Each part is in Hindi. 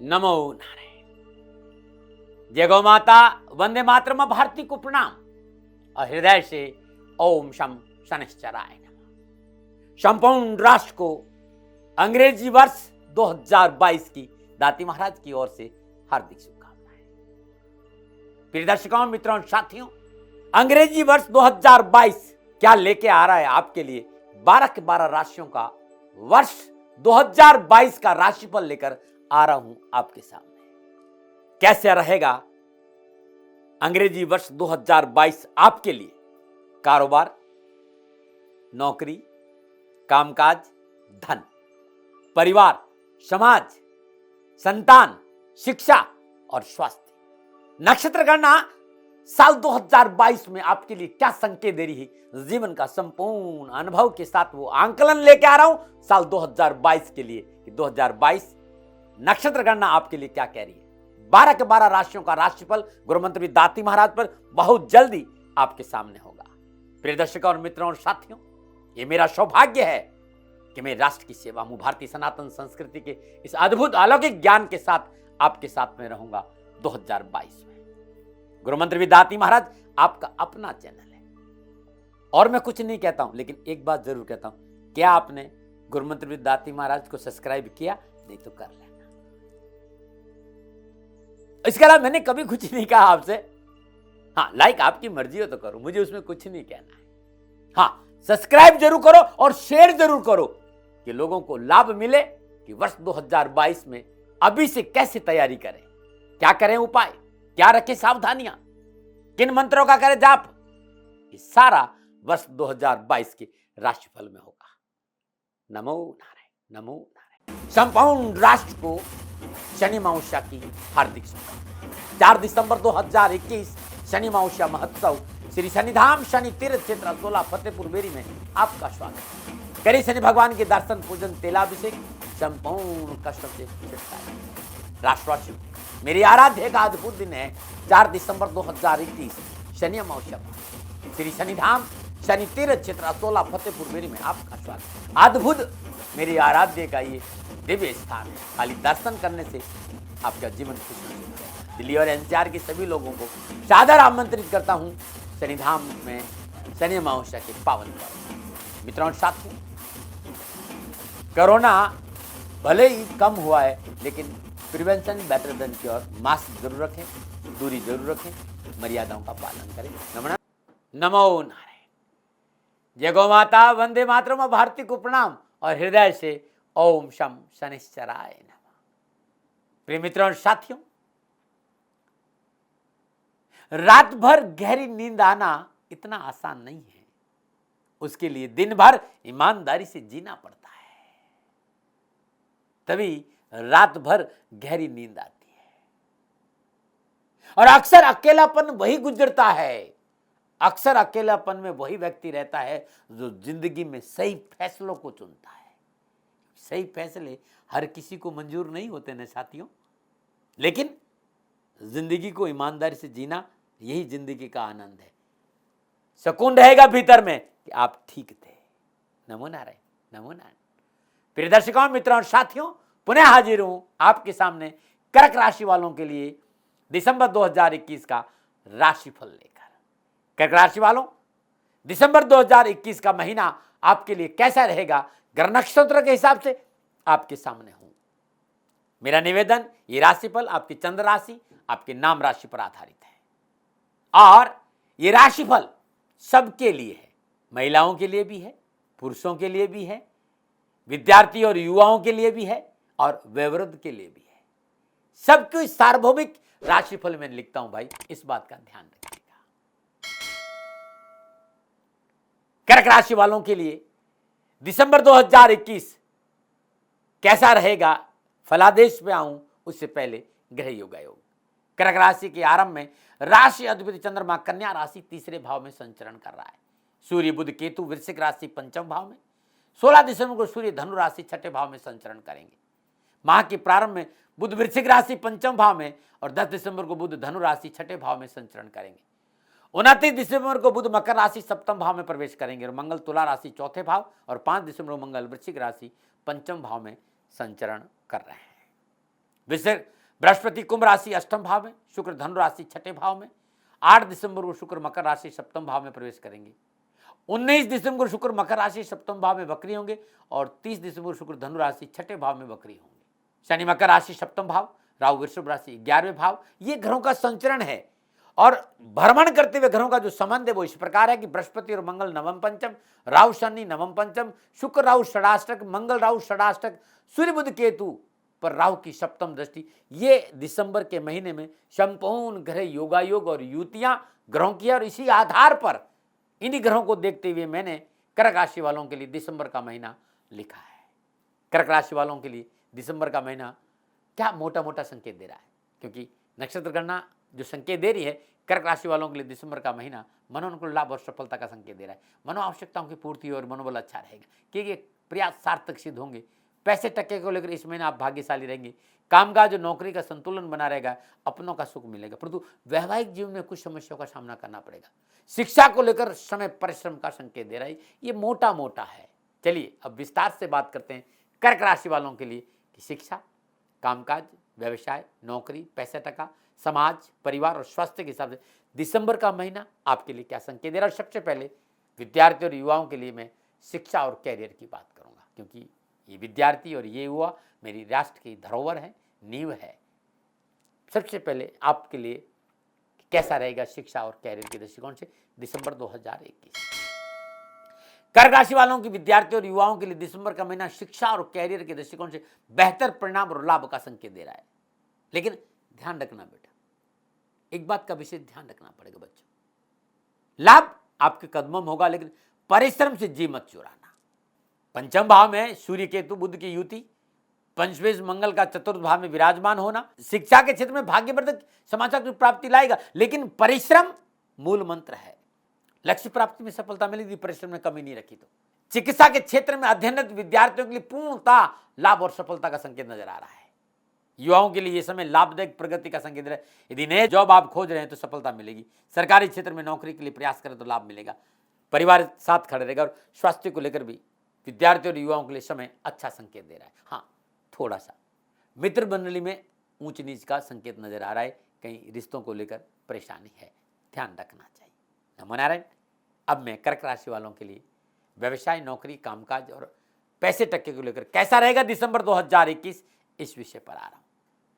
नमो नारायण। जय गौ माता, वंदे मातरम, भारती को प्रणाम और हृदय से ओम शम शनिश्चराय नमः। संपूर्ण राष्ट्र को अंग्रेजी वर्ष 2022 की दाती महाराज की ओर से हार्दिक शुभकामनाएं। प्रिय दर्शकों, मित्रों, साथियों, अंग्रेजी वर्ष 2022 क्या लेके आ रहा है आपके लिए? 12 के 12 राशियों का वर्ष 2022 का राशिफल लेकर आ रहा हूं आपके सामने। कैसे रहेगा अंग्रेजी वर्ष 2022 आपके लिए? कारोबार, नौकरी, कामकाज, धन, परिवार, समाज, संतान, शिक्षा और स्वास्थ्य। नक्षत्र गणना साल 2022 में आपके लिए क्या संकेत दे रही है? जीवन का संपूर्ण अनुभव के साथ वो आंकलन लेके आ रहा हूं साल 2022 के लिए कि 2022 नक्षत्र गणना आपके लिए क्या कह रही है। 12 के 12 राशियों का राशिफल गुरु मंत्र दाती महाराज पर बहुत जल्दी आपके सामने होगा। प्रिय दर्शकों और मित्रों और साथियों, ये मेरा सौभाग्य है कि मैं राष्ट्र की सेवा में, भारतीय सनातन संस्कृति के इस अद्भुत अलौकिक ज्ञान के साथ आपके साथ में रहूंगा 2022 में। गुरु मंत्र दाती महाराज आपका अपना चैनल है और मैं कुछ नहीं कहता हूं, लेकिन एक बात जरूर कहता हूं, क्या आपने गुरु मंत्र दाती महाराज को सब्सक्राइब किया? नहीं तो कर लेना। इसके अलावा मैंने कभी कुछ नहीं कहा आपसे। हाँ, लाइक आपकी मर्जी हो तो करो, मुझे उसमें कुछ नहीं कहना है। हाँ, सब्सक्राइब जरूर करो और शेयर जरूर करो कि लोगों को लाभ मिले कि वर्ष 2022 में अभी से कैसे तैयारी करें, क्या करें उपाय, क्या रखें सावधानियां, किन मंत्रों का करें जाप। ये सारा वर्ष 2022 के राशिफल में होगा। नमो नारायण, नमो नारायण। संपूर्ण राष्ट्र को शनि अमावस्या की हार्दिक शुभकामनाएं। 4 दिसंबर 2021 शनि अमावस्या महोत्सव श्री शनिधाम शनि तीर्थ क्षेत्र सोला फतेहपुर बेरी में आपका स्वागत। करें शनि भगवान के दर्शन, पूजन, तेलाभिषेक, संपूर्ण कष्टों से छुटकारा। राष्ट्रवासियों, मेरी आराध्य का अद्भुत दिन है 4 दिसंबर 2021 शनि अमावस्या श्री शनिधाम शनि तीर्थ क्षेत्र सोला फतेहपुर बेरी में आपका स्वागत। अद्भुत मेरी आराध्य का ये दिव्य स्थान है। खाली दर्शन करने से आपका जीवन खुशहाल होगा। दिल्ली और एनसीआर के सभी लोगों को सादर आमंत्रित करता हूं शनिधाम में शनि अमावस्या के पावन पर्व। मित्रों और साथियों, कोरोना भले ही कम हुआ है, लेकिन prevention better than cure. Mask जरूर रखें, दूरी जरूर रखें, मर्यादाओं का पालन करें। नमो नारायण। जय गौ माता, वंदे मातरम, भारती को प्रणाम और हृदय से ओम शम शनिश्चराय नमः। प्रिय मित्रों और साथियों, रात भर गहरी नींद आना इतना आसान नहीं है। उसके लिए दिन भर ईमानदारी से जीना पड़ता है, तभी रात भर गहरी नींद आती है। और अक्सर अकेलापन वही गुजरता है, अक्सर अकेलापन में वही व्यक्ति रहता है जो जिंदगी में सही फैसलों को चुनता है। सही फैसले हर किसी को मंजूर नहीं होते ना साथियों, लेकिन जिंदगी को ईमानदारी से जीना, यही जिंदगी का आनंद है। सुकून रहेगा भीतर में कि आप ठीक थे। नमो नारायण, नमो नारायण। प्रिय दर्शकों, मित्रों और साथियों, पुनः हाजिर हूं आपके सामने कर्क राशि वालों के लिए दिसंबर 2021 का राशिफल लेकर। कर्क राशि वालों, दिसंबर 2021 का महीना आपके लिए कैसा रहेगा, ग्रह नक्षत्र के हिसाब से आपके सामने हूं। मेरा निवेदन, ये राशिफल आपकी चंद्र राशि, आपके नाम राशि पर आधारित है और ये राशिफल सबके लिए है। महिलाओं के लिए भी है, पुरुषों के लिए भी है, विद्यार्थी और युवाओं के लिए भी है और वयोवृद्ध के लिए भी है। सबको सार्वभौमिक राशिफल में लिखता हूं भाई, इस बात का ध्यान रखिएगा। कर्क राशि वालों के लिए दिसंबर 2021 कैसा रहेगा, फलादेश में आऊं उससे पहले ग्रह योग। कर्क राशि के आरंभ में राशि अधिपति चंद्रमा कन्या राशि तीसरे भाव में संचरण कर रहा है। सूर्य बुध केतु वृश्चिक राशि पंचम भाव में। 16 दिसंबर को सूर्य धनु राशि छठे भाव में संचरण करेंगे। माह के प्रारंभ में बुध वृश्चिक राशि पंचम भाव में और 10 दिसंबर को बुध धनु राशि छठे भाव में संचरण करेंगे। 29 दिसंबर को बुध मकर राशि सप्तम भाव में प्रवेश करेंगे और मंगल तुला राशि चौथे भाव और 5 दिसंबर को मंगल वृश्चिक राशि पंचम भाव में संचरण कर रहे हैं। बृहस्पति कुंभ राशि अष्टम भाव में, शुक्र धनु राशि छठे भाव में। 8 दिसंबर को शुक्र मकर राशि सप्तम भाव में प्रवेश करेंगे। 19 दिसंबर को शुक्र मकर राशि सप्तम भाव में वक्री होंगे और 30 दिसंबर को शुक्र धनु राशि छठे भाव में वक्री होंगे। शनि मकर राशि सप्तम भाव, राहु वृषभ राशि 11वें भाव। ये ग्रहों का संचरण है और भ्रमण करते हुए ग्रहों का जो संबंध है वो इस प्रकार है कि बृहस्पति और मंगल नवम पंचम, राहु शनि नवम पंचम, शुक्र राहु षडाष्टक, मंगल राहु षडाष्टक, सूर्य बुध केतु पर राहु की सप्तम दृष्टि। ये दिसंबर के महीने में संपूर्ण ग्रह योगायोग और युतियां ग्रहों की है और इसी आधार पर इन्हीं ग्रहों को देखते हुए मैंने कर्क राशि वालों के लिए दिसंबर का महीना लिखा है। कर्क राशि वालों के लिए दिसंबर का महीना क्या मोटा मोटा संकेत दे रहा है, क्योंकि नक्षत्र गणना जो संकेत दे रही है कर्क राशि वालों के लिए दिसंबर का महीना मनोनुकूल लाभ और सफलता का संकेत दे रहा है। मनो आवश्यकताओं की पूर्ति और मनोबल अच्छा रहेगा क्योंकि प्रयास सार्थक सिद्ध होंगे। पैसे टक्के को लेकर इस महीने आप भाग्यशाली रहेंगे। कामकाज और नौकरी का संतुलन बना रहेगा, अपनों का सुख मिलेगा, परंतु वैवाहिक जीवन में कुछ समस्याओं का सामना करना पड़ेगा। शिक्षा को लेकर समय परिश्रम का संकेत दे रहा है, ये मोटा मोटा है। चलिए अब विस्तार से बात करते हैं कर्क राशि वालों के लिए कि शिक्षा, कामकाज, व्यवसाय, नौकरी, पैसा टका, समाज, परिवार और स्वास्थ्य के हिसाब से दिसंबर का महीना आपके लिए क्या संकेत दे रहा है। सबसे पहले विद्यार्थी और युवाओं के लिए मैं शिक्षा और कैरियर की बात करूंगा, क्योंकि ये विद्यार्थी और ये युवा मेरी राष्ट्र की धरोहर है, नींव है। सबसे पहले आपके लिए कैसा रहेगा शिक्षा और कैरियर के दृष्टिकोण से दिसंबर 2021। कर्क राशि वालों की विद्यार्थी और युवाओं के लिए दिसंबर का महीना शिक्षा और कैरियर के दृष्टिकोण से बेहतर परिणाम और लाभ का संकेत दे रहा है। लेकिन ध्यान रखना बेटा, एक बात का विशेष ध्यान रखना पड़ेगा बच्चों, लाभ आपके कदमों में होगा लेकिन परिश्रम से जी मत चुराना। पंचम भाव में सूर्य केतु बुध की युति, पंचमेश मंगल का चतुर्थ भाव में विराजमान होना शिक्षा के क्षेत्र में भाग्यवर्धक समाचार की प्राप्ति लाएगा, लेकिन परिश्रम मूल मंत्र है। लक्ष्य प्राप्ति में सफलता मिलेगी, परिश्रम में कमी नहीं रखी तो। चिकित्सा के क्षेत्र में अध्ययनरत विद्यार्थियों के लिए पूर्णतः लाभ और सफलता का संकेत नजर आ रहा है। युवाओं के लिए यह समय लाभदायक प्रगति का संकेत है। यदि नए जॉब आप खोज रहे हैं तो सफलता मिलेगी। सरकारी क्षेत्र में नौकरी के लिए प्रयास करें तो लाभ मिलेगा। परिवार साथ खड़े रहेगा और स्वास्थ्य को लेकर भी विद्यार्थियों और युवाओं के लिए समय अच्छा संकेत दे रहा है। हाँ, थोड़ा सा मित्र मंडली में ऊंच नीच का संकेत नजर आ रहा है, कहीं रिश्तों को लेकर परेशानी है, ध्यान रखना चाहिए। नमो नारायण। अब मैं कर्क राशि वालों के लिए व्यवसाय, नौकरी, कामकाज और पैसे टक्के को लेकर कैसा रहेगा दिसंबर 2021 इस विषय पर आ रहा हूं।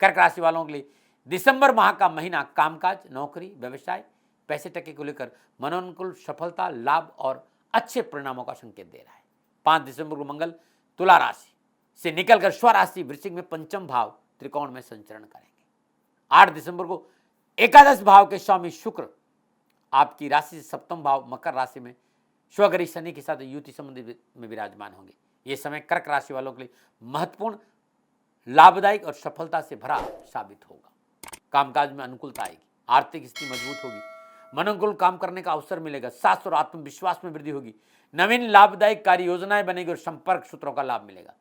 कर्क राशि वालों के लिए दिसंबर माह का महीना कामकाज, नौकरी, व्यवसाय, पैसे टक्के को लेकर मनोनुकूल सफलता, लाभ और अच्छे परिणामों का संकेत दे रहा है। 5 दिसंबर को मंगल तुला राशि से निकलकर स्वराशि वृश्चिक में पंचम भाव त्रिकोण में संचरण करेंगे। 8 दिसंबर को एकादश भाव के स्वामी शुक्र आपकी राशि से सप्तम भाव मकर राशि में स्वगृह शनि के साथ युति संबंधी में विराजमान होंगे। ये समय कर्क राशि वालों के लिए महत्वपूर्ण, लाभदायक और सफलता से भरा साबित होगा। कामकाज में अनुकूलता आएगी, आर्थिक स्थिति मजबूत होगी, मनोनुकूल काम करने का अवसर मिलेगा, साहस और आत्मविश्वास में वृद्धि होगी, नवीन लाभदायक कार्य योजनाएं बनेगी और संपर्क सूत्रों का लाभ मिलेगा।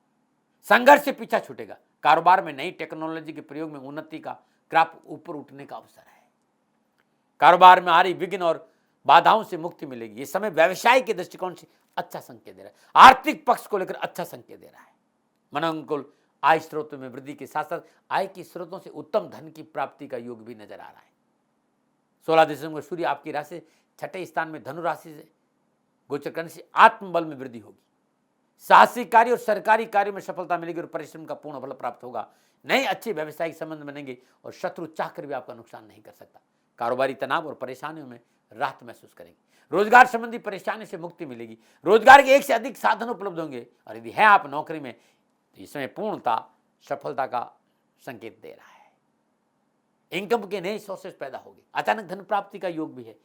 संघर्ष से पीछा छूटेगा। कारोबार में नई टेक्नोलॉजी के प्रयोग में उन्नति का ग्राफ ऊपर उठने का अवसर है। कारोबार में आ रही विघ्न और बाधाओं से मुक्ति मिलेगी। ये समय व्यवसाय के दृष्टिकोण से अच्छा संकेत दे रहा है। आर्थिक पक्ष को लेकर अच्छा संकेत दे रहा है। मनोनुकूल आय स्रोतों में वृद्धि के साथ साथ आय के स्रोतों से उत्तम धन की प्राप्ति का योग भी नजर आ रहा है। 16 दिसंबर को सूर्य आपकी राशि छठे स्थान में धनु राशि से गोचर करने से आत्मबल में वृद्धि होगी। साहसिक कार्य और सरकारी कार्य में सफलता मिलेगी और परिश्रम का पूर्ण फल प्राप्त होगा। नए अच्छे व्यवसायिक संबंध बनेंगे और शत्रु चाहकर भी आपका नुकसान नहीं कर सकता। कारोबारी तनाव और परेशानियों में राहत महसूस करेंगे। रोजगार संबंधी परेशानी से मुक्ति मिलेगी। रोजगार के एक से अधिक साधन उपलब्ध होंगे और यदि है आप नौकरी में तो इसमें पूर्णता सफलता का संकेत दे रहा है। इनकम के नए सोर्सेस पैदा होंगे। अचानक धन प्राप्ति का योग भी है।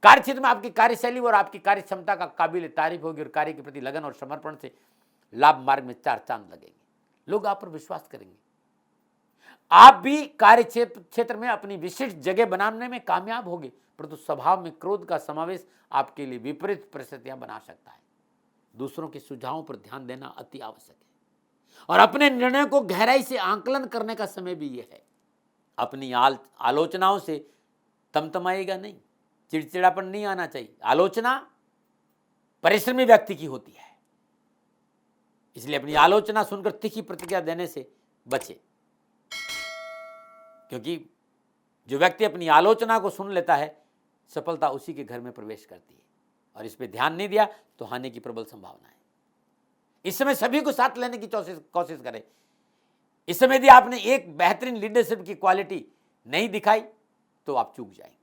कार्य क्षेत्र में आपकी कार्यशैली और आपकी कार्य क्षमता का काबिल तारीफ होगी और कार्य के प्रति लगन और समर्पण से लाभ मार्ग में 4 चांद लगेंगे। लोग आप पर विश्वास करेंगे। आप भी कार्य क्षेत्र में अपनी विशिष्ट जगह बनाने में कामयाब होंगे, परंतु स्वभाव में क्रोध का समावेश आपके लिए विपरीत परिस्थितियां बना सकता है। दूसरों के सुझावों पर ध्यान देना अति आवश्यक है और अपने निर्णय को गहराई से आंकलन करने का समय भी यह है। अपनी आलोचनाओं से तमतमाएगा नहीं, चिड़चिड़ापन नहीं आना चाहिए। आलोचना परिश्रमी व्यक्ति की होती है, इसलिए अपनी आलोचना सुनकर तीखी प्रतिक्रिया देने से बचे। क्योंकि जो व्यक्ति अपनी आलोचना को सुन लेता है, सफलता उसी के घर में प्रवेश करती है, और इस पे ध्यान नहीं दिया तो हानि की प्रबल संभावना है। इस समय सभी को साथ लेने की कोशिश करें। इस समय यदि आपने एक बेहतरीन लीडरशिप की क्वालिटी नहीं दिखाई तो आप चूक जाएंगे,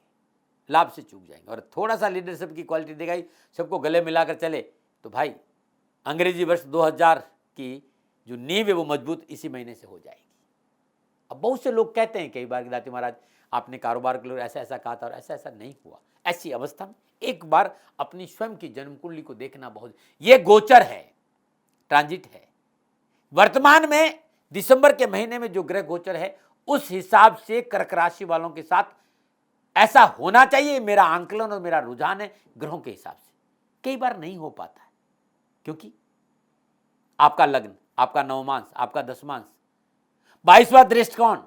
लाभ से चूक जाएंगे। और थोड़ा सा लीडरशिप की क्वालिटी दिखाई, सबको गले मिलाकर चले, तो भाई अंग्रेजी वर्ष 2000 की जो नींव है वो मजबूत इसी महीने से हो जाएगी। अब बहुत से लोग कहते हैं कई बार कि दाती महाराज आपने कारोबार के लिए ऐसा ऐसा कहा था और ऐसा ऐसा नहीं हुआ। ऐसी अवस्था में एक बार अपनी स्वयं की जन्म कुंडली को देखना बहुत, ये गोचर है, ट्रांजिट है। वर्तमान में दिसंबर के महीने में जो ग्रह गोचर है उस हिसाब से कर्क राशि वालों के साथ ऐसा होना चाहिए, मेरा आंकलन और मेरा रुझान है ग्रहों के हिसाब से। कई बार नहीं हो पाता है, क्योंकि आपका लग्न, आपका नवमांश, आपका दशमांश, 22वां दृष्टिकोण,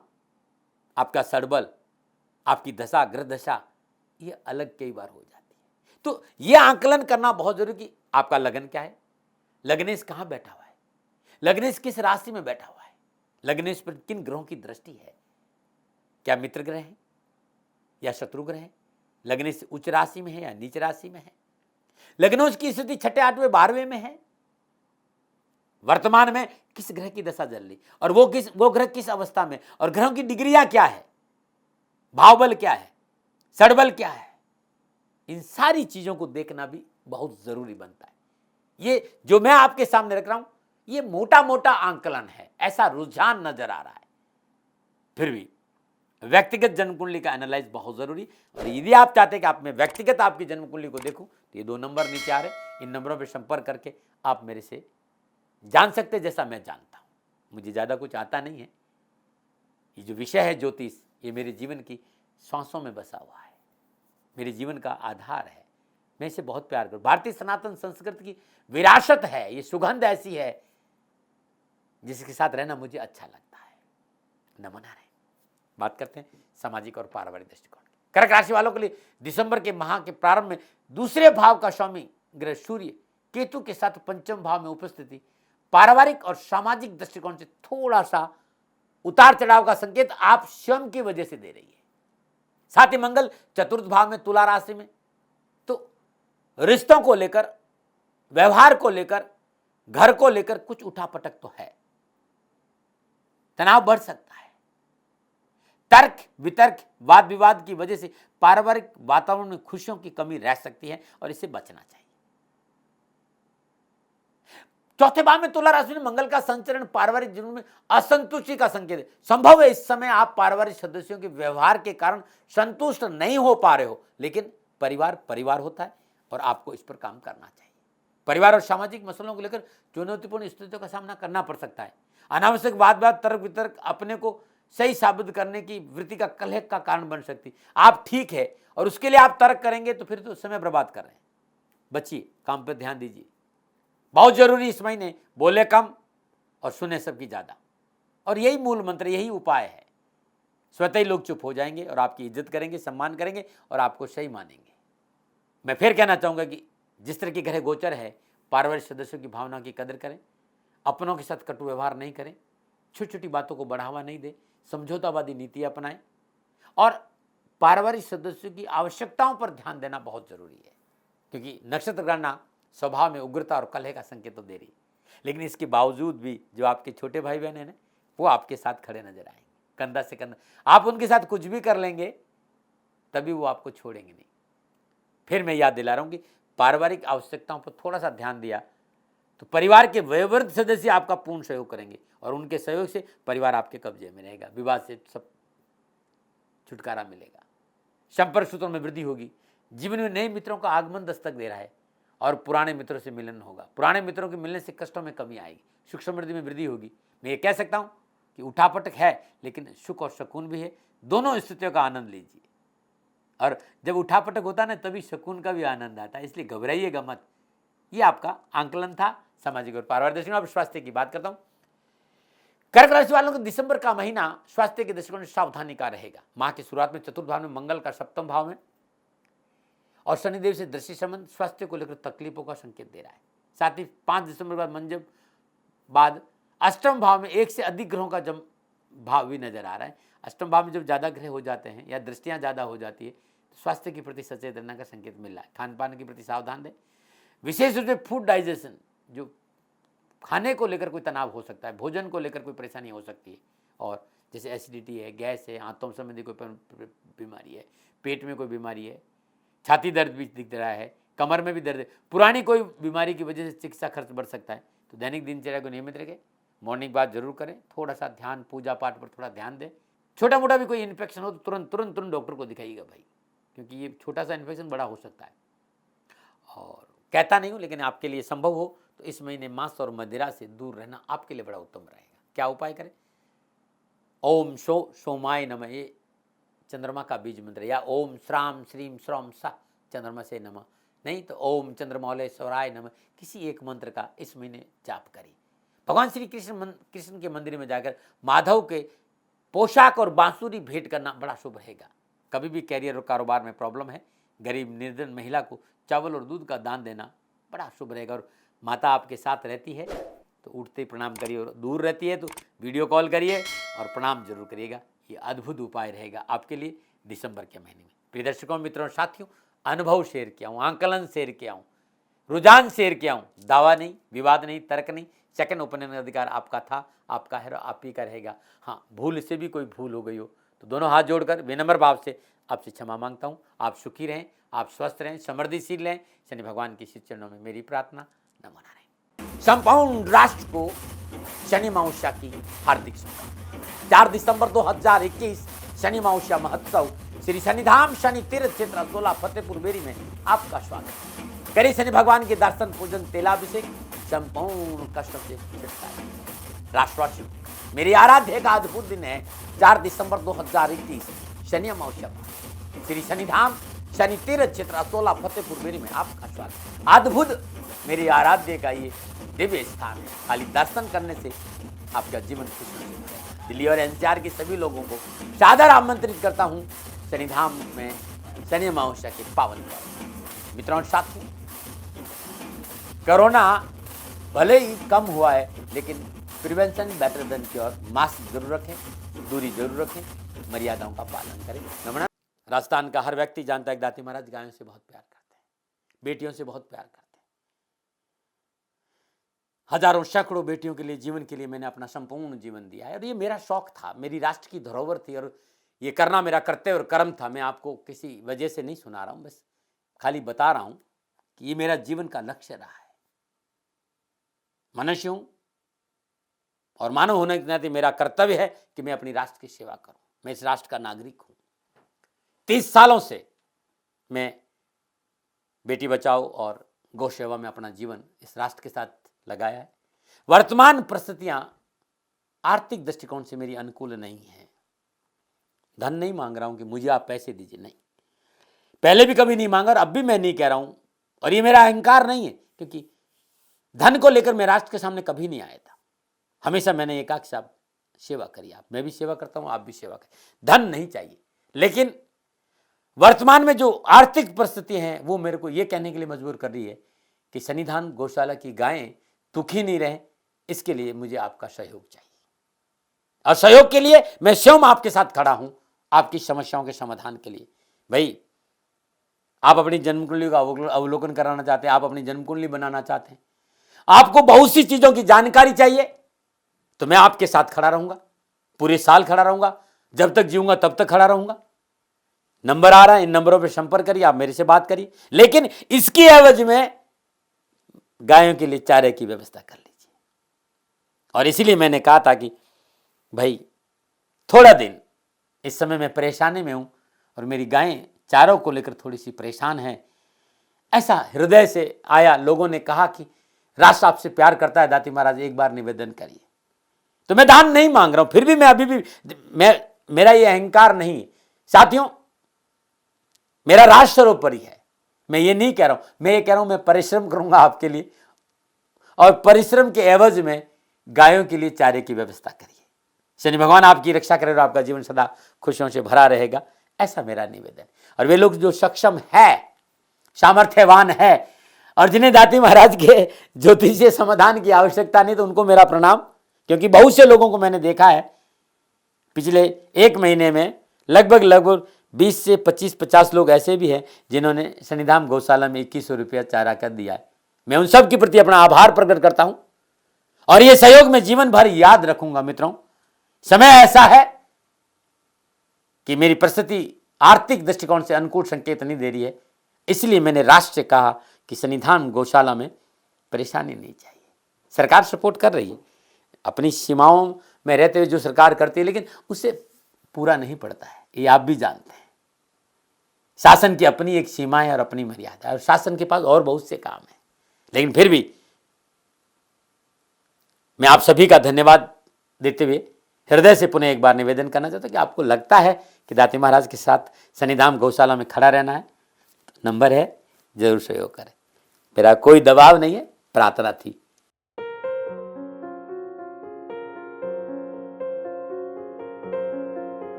आपका सड़बल, आपकी दशा, ग्रह दशा, ये अलग कई बार हो जाती है। तो यह आंकलन करना बहुत जरूरी कि आपका लगन क्या है, लग्नेश कहां बैठा हुआ है, लग्नेश किस राशि में बैठा हुआ है, लग्नेश पर किन ग्रहों की दृष्टि है, क्या मित्र ग्रह है या शत्रु ग्रह है, लग्नेश उच्च राशि में है या नीच राशि में है, लग्नेश की स्थिति 6, 8वें, 12वें में है, वर्तमान में किस ग्रह की दशा चल रही, और वो ग्रह किस अवस्था में, और ग्रहों की डिग्रियां क्या है, भावबल क्या है, सड़बल क्या है, इन सारी चीजों को देखना भी बहुत जरूरी बनता है। ये जो मैं आपके सामने रख रहा हूं ये मोटा मोटा आंकलन है, ऐसा रुझान नजर आ रहा है। फिर भी व्यक्तिगत जन्म कुंडली का एनालाइज बहुत जरूरी, और यदि आप चाहते हैं कि आप में व्यक्तिगत आपकी जन्म कुंडली को देखूं तो ये 2 नंबर नीचे आ रहे, इन नंबरों पर संपर्क करके आप मेरे से जान सकते हैं जैसा मैं जानता हूं। मुझे ज्यादा कुछ आता नहीं है, ये जो विषय है ज्योतिष, ये मेरे जीवन की सांसों में बसा हुआ है, मेरे जीवन का आधार है, मैं इसे बहुत प्यार करूं। भारतीय सनातन संस्कृति की विरासत है, ये सुगंध ऐसी है जिसके साथ रहना मुझे अच्छा लगता है। नमन है। बात करते हैं सामाजिक और पारिवारिक दृष्टिकोण की। कर्क राशि वालों के लिए दिसंबर के माह के प्रारंभ में दूसरे भाव का स्वामी ग्रह सूर्य केतु के साथ पंचम भाव में उपस्थिति पारिवारिक और सामाजिक दृष्टिकोण से थोड़ा सा उतार चढ़ाव का संकेत आप स्वयं की वजह से दे रही है। साथ ही मंगल चतुर्थ भाव में तुला राशि में, तो रिश्तों को लेकर, व्यवहार को लेकर, घर को लेकर कुछ उठापटक तो है, तनाव बढ़ सकता है। तर्क वितर्क वाद विवाद की वजह से पारिवारिक वातावरण में खुशियों की कमी रह सकती है और इससे बचना चाहिए। चौथे भाव में तुला राशि में मंगल का संचरण पारिवारिक जीवन में असंतुष्टि का संकेत है। संभव है इस समय आप पारिवारिक सदस्यों के व्यवहार के कारण संतुष्ट नहीं हो पा रहे हो, लेकिन परिवार होता है और आपको इस पर काम करना चाहिए। परिवार और सामाजिक मसलों को लेकर चुनौतीपूर्ण स्थितियों का सामना करना पड़ सकता है। अनावश्यक वाद विवाद, तर्क वितर्क अपने को सही साबित करने की वृत्ति का कलह का कारण बन सकती। आप ठीक है और उसके लिए आप तर्क करेंगे तो फिर तो समय बर्बाद कर रहे हैं। बचिए, काम पर ध्यान दीजिए। बहुत जरूरी इस महीने बोले कम और सुने सबकी ज्यादा, और यही मूल मंत्र, यही उपाय है। स्वतः ही लोग चुप हो जाएंगे और आपकी इज्जत करेंगे, सम्मान करेंगे और आपको सही मानेंगे। मैं फिर कहना चाहूंगा कि जिस तरह की ग्रह गोचर है, पारिवारिक सदस्यों की भावना की कदर करें, अपनों के साथ कटु व्यवहार नहीं करें, छोटी छोटी बातों को बढ़ावा नहीं दें, समझौतावादी नीति अपनाएं, और पारिवारिक सदस्यों की आवश्यकताओं पर ध्यान देना बहुत जरूरी है। क्योंकि नक्षत्र गणना स्वभाव में उग्रता और कलह का संकेत तो दे रही, लेकिन इसके बावजूद भी जो आपके छोटे भाई बहन हैं वो आपके साथ खड़े नजर आएंगे, कंधा से कंधा। आप उनके साथ कुछ भी कर लेंगे तभी वो आपको छोड़ेंगे नहीं। फिर मैं याद दिला रहा हूं कि पारिवारिक आवश्यकताओं पर थोड़ा सा ध्यान दिया तो परिवार के वयोवृद्ध सदस्य आपका पूर्ण सहयोग करेंगे और उनके सहयोग से परिवार आपके कब्जे में रहेगा, विवाद से सब छुटकारा मिलेगा, संपर्क सूत्रों में वृद्धि होगी, जीवन में नए मित्रों का आगमन दस्तक दे रहा है और पुराने मित्रों से मिलन होगा। पुराने मित्रों के मिलने से कष्टों में कमी आएगी, सुख समृद्धि में वृद्धि होगी। मैं ये कह सकता हूं कि उठापटक है लेकिन सुख और सुकून भी है। दोनों स्थितियों का आनंद लीजिए, और जब उठापटक होता है ना तभी सुकून का भी आनंद आता है, इसलिए घबराइएगा मत। ये आपका आंकलन था सामाजिक और पारिवारिक दृष्टिकोण। अब स्वास्थ्य की बात करता हूं। कर्क राशि वालों को दिसंबर का महीना स्वास्थ्य के दृष्टिकोण से सावधानी का रहेगा। माह की शुरुआत में चतुर्थ भाव में मंगल का सप्तम भाव में और शनिदेव से दृष्टि संबंध स्वास्थ्य को लेकर तकलीफों का संकेत दे रहा है। साथ ही 5 दिसंबर बाद मंजब बाद अष्टम भाव में एक से अधिक ग्रहों का जम भाव भी नजर आ रहा है। अष्टम भाव में जब ज़्यादा ग्रह हो जाते हैं या दृष्टियाँ ज़्यादा हो जाती है तो स्वास्थ्य के प्रति सचेत रहने का संकेत मिल रहा है। खान पान के प्रति सावधान रहें, विशेष रूप से फूड डाइजेशन, जो खाने को लेकर कोई तनाव हो सकता है, भोजन को लेकर कोई परेशानी हो सकती है, और जैसे एसिडिटी है, गैस है, आंतों संबंधी कोई बीमारी है, पेट में कोई बीमारी है, छाती दर्द भी दिख रहा है, कमर में भी दर्द है, पुरानी कोई बीमारी की वजह से चिकित्सा खर्च बढ़ सकता है, तो दैनिक दिनचर्या को नियमित रखें, मॉर्निंग वॉक जरूर करें, थोड़ा सा ध्यान, पूजा पाठ पर थोड़ा ध्यान दें। छोटा मोटा भी कोई इन्फेक्शन हो तो तुरंत डॉक्टर को दिखाइएगा भाई, क्योंकि ये छोटा सा इन्फेक्शन बड़ा हो सकता है। और कहता नहीं हूँ, लेकिन आपके लिए संभव हो तो इस महीने मांस और मदिरा से दूर रहना आपके लिए बड़ा उत्तम रहेगा। क्या उपाय करें? ओम सोमाय नमः, ये चंद्रमा का बीज मंत्र, या ओम श्राम श्रीम श्रम सा चंद्रमा से नमः, नहीं तो ओम चंद्रमौलेश्वराय नमः, किसी एक मंत्र का इस महीने जाप करिए। भगवान श्री कृष्ण के मंदिर में जाकर माधव के पोशाक और बांसुरी भेंट करना बड़ा शुभ रहेगा। कभी भी कैरियर और कारोबार में प्रॉब्लम है, गरीब निर्धन महिला को चावल और दूध का दान देना बड़ा शुभ रहेगा। और माता आपके साथ रहती है तो उठते ही प्रणाम करिए, और दूर रहती है तो वीडियो कॉल करिए और प्रणाम जरूर करिएगा। ये अद्भुत उपाय रहेगा आपके लिए दिसंबर के महीने में। प्रिय दर्शकों, मित्रों, साथियों, अनुभव शेयर किया हूँ, आंकलन शेयर किया हूँ, रुझान शेयर किया हूँ, दावा नहीं, विवाद नहीं, तर्क नहीं, सेकंड ओपिनियन का अधिकार आपका था, आपका है और आप ही का रहेगा। हाँ, भूल से भी कोई भूल हो गई हो तो दोनों हाथ जोड़कर विनम्र भाव से आपसे क्षमा मांगता हूँ। आप सुखी रहें, आप स्वस्थ रहें, समृद्धिशील रहें, शनि भगवान की चरणों में मेरी प्रार्थना। नमो नारायण। संपूर्ण राष्ट्र को शनि अमावस्या की हार्दिक शुभकामनाएं। 4 दिसंबर 2021 शनि अमावस्या महोत्सव श्री शनिधाम शनि तीर्थ क्षेत्र असोला फतेहपुर बेरी में आपका स्वागत। करें शनि भगवान के दर्शन, पूजन, तेलाभिषेक, संपूर्ण कष्टों से छुटकारा। राष्ट्रवासियों, मेरी आराध्य का अद्भुत दिन है 4 दिसंबर 2021 शनि अमावस्या श्री शनिधाम शनि तीर्थ क्षेत्र असोला फतेहपुर बेरी में आपका स्वागत। अद्भुत मेरी आराध्य का ये दिव्य स्थान है, खाली दर्शन करने से आपका जीवन खुशहाल हो जाएगा। दिल्ली और एनसीआर के सभी लोगों को सादर आमंत्रित करता हूँ शनिधाम में शनि अमावस्या के पावन पर्व। मित्रों और साथियों, कोरोना भले ही कम हुआ है, लेकिन prevention better than cure. Mask जरूर रखें, दूरी जरूर रखें, मर्यादाओं का पालन करें। नमस्कार। राजस्थान का हर व्यक्ति जानता है कि दाती महाराज गायों से बहुत प्यार करते हैं, बेटियों से बहुत प्यार करते हैं। हजारों सैकड़ों बेटियों के लिए, जीवन के लिए मैंने अपना संपूर्ण जीवन दिया है, और ये मेरा शौक था, मेरी राष्ट्र की धरोहर थी, और ये करना मेरा कर्तव्य और कर्म था। मैं आपको किसी वजह से नहीं सुना रहा हूं, बस खाली बता रहा हूं कि ये मेरा जीवन का लक्ष्य रहा है। मनुष्य हूं और मानव होने के नाते मेरा कर्तव्य है कि मैं अपनी राष्ट्र की सेवा करूं। मैं इस राष्ट्र का नागरिक हूं। 30 सालों से मैं बेटी बचाओ और गौ सेवा में अपना जीवन इस राष्ट्र के साथ लगाया है। वर्तमान परिस्थितियां आर्थिक दृष्टिकोण से मेरी अनुकूल नहीं है। धन नहीं मांग रहा हूं कि मुझे आप पैसे दीजिए, नहीं, पहले भी कभी नहीं मांगा और अब भी मैं नहीं कह रहा हूं, और ये मेरा अहंकार नहीं है, क्योंकि धन को लेकर मैं राष्ट्र के सामने कभी नहीं आया था। हमेशा मैंने एक आख साहब सेवा करी, आप, मैं भी सेवा करता हूं, आप भी सेवा करें। धन नहीं चाहिए, लेकिन वर्तमान में जो आर्थिक परिस्थिति है वो मेरे को ये कहने के लिए मजबूर कर रही है कि शनिधाम गौशाला की गायें दुखी नहीं रहे, इसके लिए मुझे आपका सहयोग चाहिए। और सहयोग के लिए मैं स्वयं आपके साथ खड़ा हूं, आपकी समस्याओं के समाधान के लिए। भाई, आप अपनी जन्म कुंडली का अवलोकन कराना चाहते हैं, आप अपनी जन्म कुंडली बनाना चाहते हैं, आपको बहुत सी चीजों की जानकारी चाहिए, तो मैं आपके साथ खड़ा रहूंगा, पूरे साल खड़ा रहूंगा, जब तक जीऊंगा तब तक खड़ा रहूंगा। नंबर आ रहा है, इन नंबरों पर संपर्क करिए, आप मेरे से बात करिए, लेकिन इसकी एवज में गायों के लिए चारे की व्यवस्था कर लीजिए। और इसीलिए मैंने कहा था कि भाई, थोड़ा दिन इस समय मैं परेशानी में हूं और मेरी गायें चारों को लेकर थोड़ी सी परेशान है। ऐसा हृदय से आया, लोगों ने कहा कि राष्ट्र आपसे प्यार करता है दाती महाराज, एक बार निवेदन करिए। तो मैं दान नहीं मांग रहा हूं, फिर भी मैं अभी भी मेरा ये अहंकार नहीं। साथियों, मेरा राष्ट्र सर्वोपरि है। मैं ये नहीं कह रहा हूं, मैं ये कह रहा हूं मैं परिश्रम करूंगा आपके लिए, और परिश्रम के एवज में गायों के लिए चारे की व्यवस्था करिए। शनि भगवान आपकी रक्षा करे और आपका जीवन सदा खुशियों से भरा रहेगा, ऐसा मेरा निवेदन। और वे लोग जो सक्षम है, सामर्थ्यवान है, और जिन्हें दाती महाराज के ज्योतिषीय समाधान की आवश्यकता नहीं, तो उनको मेरा प्रणाम, क्योंकि बहुत से लोगों को मैंने देखा है पिछले 1 महीने में लगभग 20 से 25-50 लोग ऐसे भी हैं जिन्होंने शनिधाम गौशाला में 2100 रुपया चारा कर दिया है। मैं उन सब के प्रति अपना आभार प्रकट करता हूं और ये सहयोग मैं जीवन भर याद रखूंगा। मित्रों, समय ऐसा है कि मेरी परिस्थिति आर्थिक दृष्टिकोण से अनुकूल संकेत नहीं दे रही है, इसलिए मैंने राष्ट्र से कहा कि शनिधाम गौशाला में परेशानी नहीं चाहिए। सरकार सपोर्ट कर रही है, अपनी सीमाओं में रहते हुए जो सरकार करती है, लेकिन उससे पूरा नहीं पड़ता है, ये आप भी जानते हैं। शासन की अपनी एक सीमा है और अपनी मर्यादा है और शासन के पास और बहुत से काम है। लेकिन फिर भी मैं आप सभी का धन्यवाद देते हुए हृदय से पुनः एक बार निवेदन करना चाहता हूं कि आपको लगता है कि दाती महाराज के साथ शनिधाम गौशाला में खड़ा रहना है, तो नंबर है, जरूर सहयोग करें। मेरा कोई दबाव नहीं है, प्रार्थना थी।